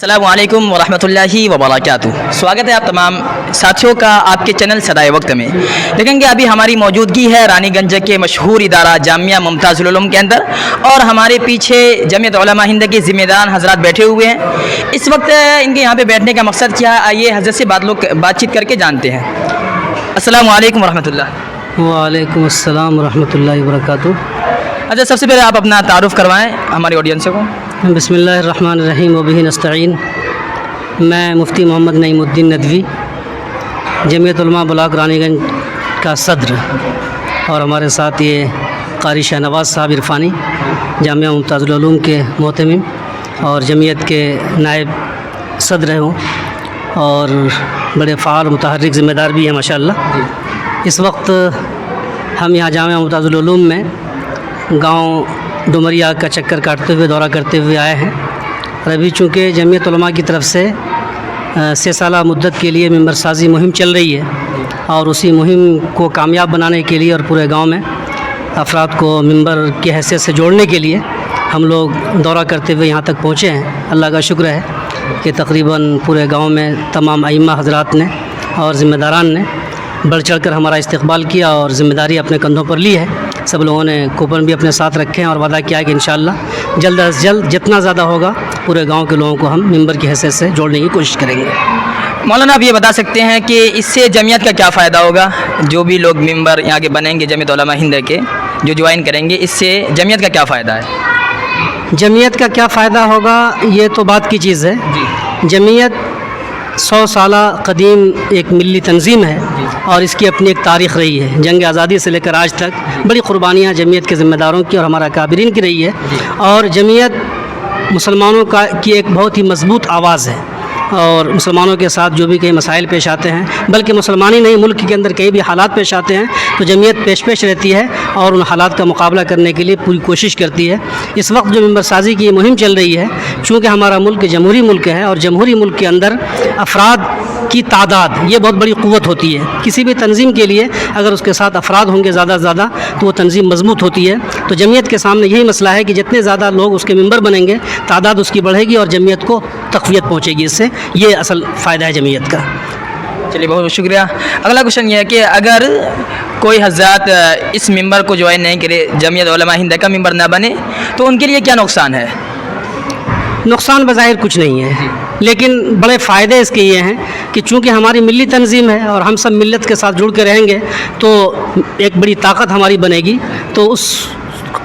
السلام علیکم ورحمۃ اللہ وبرکاتہ۔ سواگت ہے آپ تمام ساتھیوں کا آپ کے چینل صدائے وقت میں۔ دیکھیں گے ابھی ہماری موجودگی ہے رانی گنج کے مشہور ادارہ جامعہ ممتاز العلوم کے اندر، اور ہمارے پیچھے جمعیت علماء ہند کے ذمہ دار حضرات بیٹھے ہوئے ہیں۔ اس وقت ان کے یہاں پہ بیٹھنے کا مقصد کیا ہے، آئیے حضرت سے بات چیت کر کے جانتے ہیں۔ السلام علیکم ورحمۃ اللہ۔ وعلیکم السلام ورحمۃ اللہ وبرکاتہ۔ اچھا، سب سے پہلے آپ اپنا تعارف کروائیں ہماری آڈینس کو۔ بسم اللہ الرحمن الرحیم وبہ نستعین۔ میں مفتی محمد نعیم الدین ندوی، جمعیت علماء بلاک رانی گنج کا صدر، اور ہمارے ساتھ یہ قاری شاہ نواز صاحب عرفانی، جامعہ ممتاز العلوم کے محتمم اور جمعیت کے نائب صدر ہوں، اور بڑے فعال متحرک ذمہ دار بھی ہیں ماشاءاللہ۔ اس وقت ہم یہاں جامعہ ممتاز العلوم میں گاؤں ڈومریا کا چکر کاٹتے ہوئے دورہ کرتے ہوئے آئے ہیں، اور ابھی چونکہ جمعیت علماء کی طرف سے 6 سالہ مدت کے لیے ممبر سازی مہم چل رہی ہے، اور اسی مہم کو کامیاب بنانے کے لیے اور پورے گاؤں میں افراد کو ممبر کی حیثیت سے جوڑنے کے لیے ہم لوگ دورہ کرتے ہوئے یہاں تک پہنچے ہیں۔ اللہ کا شکر ہے کہ تقریباً پورے گاؤں میں تمام ائمہ حضرات نے اور ذمہ داران نے بڑھ چڑھ کر ہمارا استقبال کیا اور ذمہ داری اپنے کندھوں پر لی ہے۔ سب لوگوں نے کوپن بھی اپنے ساتھ رکھے ہیں اور وعدہ کیا ہے کہ انشاءاللہ جلد از جلد جتنا زیادہ ہوگا پورے گاؤں کے لوگوں کو ہم ممبر کی حیثیت سے جوڑنے کی کوشش کریں گے۔ مولانا، آپ یہ بتا سکتے ہیں کہ اس سے جمعیت کا کیا فائدہ ہوگا؟ جو بھی لوگ ممبر یہاں کے بنیں گے جمعیت علماء ہند کے، جو جوائن کریں گے، اس سے جمعیت کا کیا فائدہ ہے؟ جمعیت کا کیا فائدہ ہوگا یہ تو بات کی چیز ہے۔ جمعیت 100 سالہ قدیم ایک ملی تنظیم ہے، اور اس کی اپنی ایک تاریخ رہی ہے۔ جنگ آزادی سے لے کر آج تک بڑی قربانیاں جمعیت کے ذمہ داروں کی اور ہمارا اکابرین کی رہی ہے، اور جمعیت مسلمانوں کی ایک بہت ہی مضبوط آواز ہے، اور مسلمانوں کے ساتھ جو بھی کئی مسائل پیش آتے ہیں، بلکہ مسلمان ہی نہیں ملک کے اندر کئی بھی حالات پیش آتے ہیں تو جمعیت پیش رہتی ہے اور ان حالات کا مقابلہ کرنے کے لیے پوری کوشش کرتی ہے۔ اس وقت جو ممبر سازی کی یہ مہم چل رہی ہے، چونکہ ہمارا ملک جمہوری ملک ہے، اور جمہوری ملک کے اندر افراد کی تعداد یہ بہت بڑی قوت ہوتی ہے۔ کسی بھی تنظیم کے لیے اگر اس کے ساتھ افراد ہوں گے زیادہ سے زیادہ تو وہ تنظیم مضبوط ہوتی ہے۔ تو جمعیت کے سامنے یہی مسئلہ ہے کہ جتنے زیادہ لوگ اس کے ممبر بنیں گے تعداد اس کی بڑھے گی اور جمعیت کو تقویت پہنچے گی۔ اس سے یہ اصل فائدہ ہے جمعیت کا۔ چلیے، بہت شکریہ۔ اگلا کوشچن یہ ہے کہ اگر کوئی حضرات اس ممبر کو جوائن نہیں کرے، جمعیت علماء ہند کا ممبر نہ بنے، تو ان کے لیے کیا نقصان ہے؟ نقصان بظاہر کچھ نہیں ہے، لیکن بڑے فائدے اس کے یہ ہیں کہ چونکہ ہماری ملی تنظیم ہے اور ہم سب ملت کے ساتھ جڑ کے رہیں گے تو ایک بڑی طاقت ہماری بنے گی، تو اس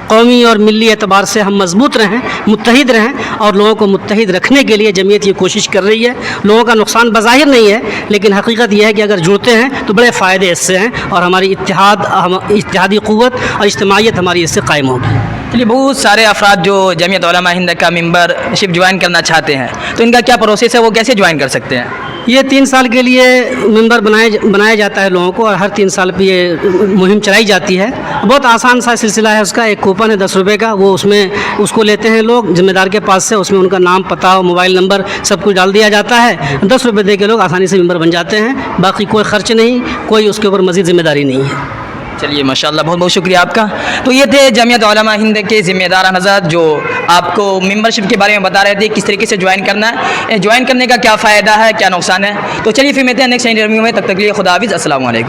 قومی اور ملی اعتبار سے ہم مضبوط رہیں، متحد رہیں، اور لوگوں کو متحد رکھنے کے لیے جمعیت یہ کوشش کر رہی ہے۔ لوگوں کا نقصان بظاہر نہیں ہے، لیکن حقیقت یہ ہے کہ اگر جڑتے ہیں تو بڑے فائدے اس سے ہیں، اور ہماری اتحادی قوت اور اجتماعیت ہماری اس سے قائم ہوگی۔ چلیے، بہت سارے افراد جو جمعیت علماء ہند کا ممبر شپ جوائن کرنا چاہتے ہیں تو ان کا کیا پروسیس ہے، وہ کیسے جوائن کر سکتے ہیں؟ یہ 3 سال کے لیے ممبر بنایا جاتا ہے لوگوں کو، اور ہر 3 سال پہ یہ مہم چلائی جاتی ہے۔ بہت آسان سا سلسلہ ہے اس کا۔ ایک کوپن ہے 10 روپے کا، وہ اس کو لیتے ہیں لوگ ذمہ دار کے پاس سے، اس میں ان کا نام، پتہ، موبائل نمبر سب کچھ ڈال دیا جاتا ہے۔ 10 روپے دے کے لوگ آسانی سے ممبر بن جاتے ہیں، باقی کوئی خرچ نہیں، کوئی اس کے اوپر مزید ذمہ داری نہیں ہے۔ چلیے، ماشاءاللہ، بہت بہت شکریہ آپ کا۔ تو یہ تھے جمعیت علماء ہند کے ذمہ دار حضرات جو آپ کو ممبرشپ کے بارے میں بتا رہے تھے، کس طریقے سے جوائن کرنا ہے، جوائن کرنے کا کیا فائدہ ہے، کیا نقصان ہے۔ تو چلیے پھر ملتے ہیں نیکسٹ انٹرویو میں، تب تک کے لیے خدا حافظ، السلام علیکم۔